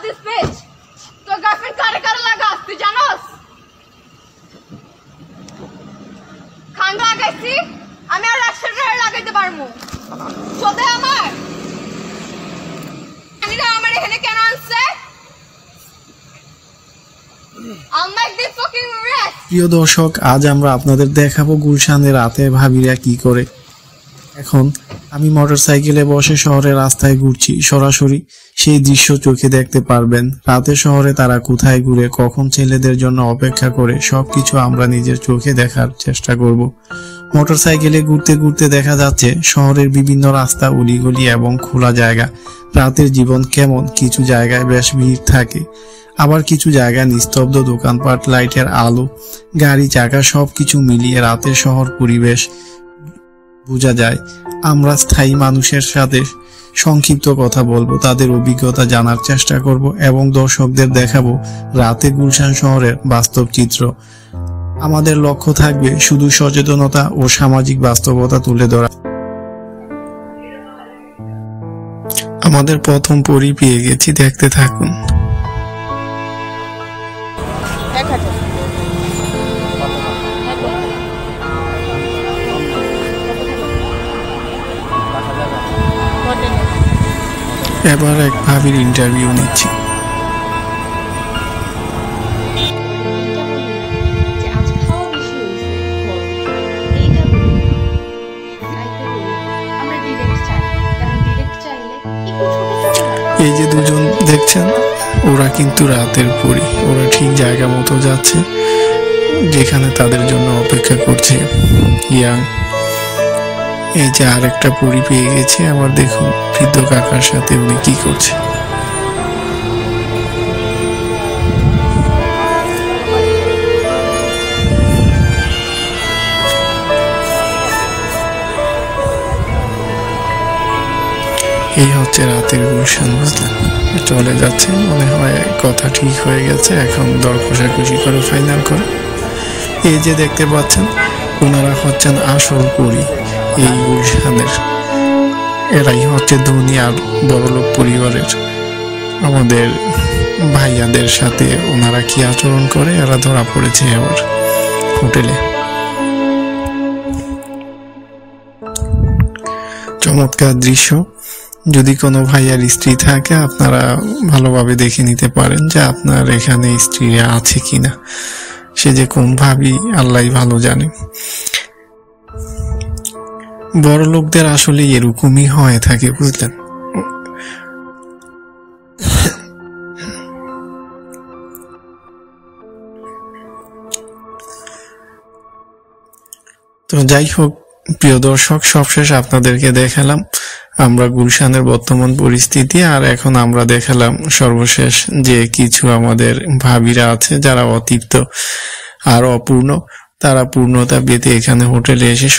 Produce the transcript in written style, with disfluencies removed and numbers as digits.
This beach তোর girlfriend কারে কারে লাগাস তুই জানোস খান লাগাইছি আমি আর 100 টাকা লাগাইতে পারমু চোদে আমার আনিরা আমার এখানে কেন আনছে প্রিয় দর্শক, আজ আমরা আপনাদের দেখাবো গুলশানের রাতে ভাবিরা কি করে। এখন আমি মোটরসাইকেলে বসে শহরের রাস্তায় ঘুরছি, সরাসরি সেই দৃশ্য চোখে দেখতে পারবেন। রাতে শহরে তারা কোথায় ঘুরে, কখন ছেলেদের জন্য অপেক্ষা করে, সবকিছু আমরা নিজের চোখে দেখার চেষ্টা করব। মোটরসাইকেলে ঘুরতে ঘুরতে দেখা যাচ্ছে শহরের বিভিন্ন রাস্তা, অলিগলি এবং খোলা জায়গা। রাতের জীবন কেমন, কিছু জায়গায় বেশ ভিড় থাকে, আবার কিছু জায়গায় নিস্তব্ধ, দোকানপাট, লাইটের আলো, গাড়ি চাকা সবকিছু মিলিয়ে রাতের শহর পরিবেশ বোঝা যায়। আমরা স্থায়ী মানুষের সাথে সংক্ষিপ্ত কথা বলবো, তাদের অভিজ্ঞতা জানার চেষ্টা করব এবং দর্শকদের দেখাবো রাতে গুলশান শহরের বাস্তব চিত্র। আমাদের লক্ষ্য থাকবে শুধু সচেতনতা ও সামাজিক বাস্তবতা তুলে ধরা। আমাদের প্রথম পরি পেয়ে গেছি, দেখতে থাকুন। এবার এক ভাবির ইন্টারভিউ নিচ্ছি। এই যে দুজন দেখছেন, ওরা কিন্তু রাতের পরি। ওরা ঠিক জায়গা মতো যাচ্ছে যেখানে তাদের জন্য অপেক্ষা করছে ইয়াং। এই যে আরেকটা পরি পেয়ে গেছে, আবার দেখুন বৃদ্ধ কাকার সাথে উনি কি করছে। এই হচ্ছে রাতের গুলশান, বুঝলেন? চলে যাচ্ছে, মনে হয় কথা ঠিক হয়ে গেছে, এখন দর কষাকষি করে ফাইনাল করে। এই যে দেখতে পাচ্ছেন, ওনারা হচ্ছেন আসল পরি এই গুলশানের। এরাই হচ্ছে ধনী আর বড়লোক পরিবারের। আমাদের ভাইয়াদের সাথে ওনারা কি আচরণ করে, এরা ধরা পড়েছে আবার হোটেলে। চমৎকার দৃশ্য। যদি কোনো ভাইয়ার স্ত্রী থাকে, আপনারা ভালোভাবে দেখে নিতে পারেন যে আপনার এখানে স্ত্রী আছে কিনা। সে যে কোন ভাবি আল্লাহ ভালো জানে। বড় লোকদের আসলে এরকমই হয়ে থাকে, বুঝলেন? তো যাই হোক প্রিয় দর্শক, সবশেষ আপনাদেরকে দেখালাম আমরা গুলশানের বর্তমান পরিস্থিতি, আর এখন আমরা দেখালাম সর্বশেষ যে কিছু আমাদের ভাবিরা আছে যারা অতৃপ্ত আর অপূর্ণ, তারা পূর্ণতা পেতে এখানে হোটেলে এসে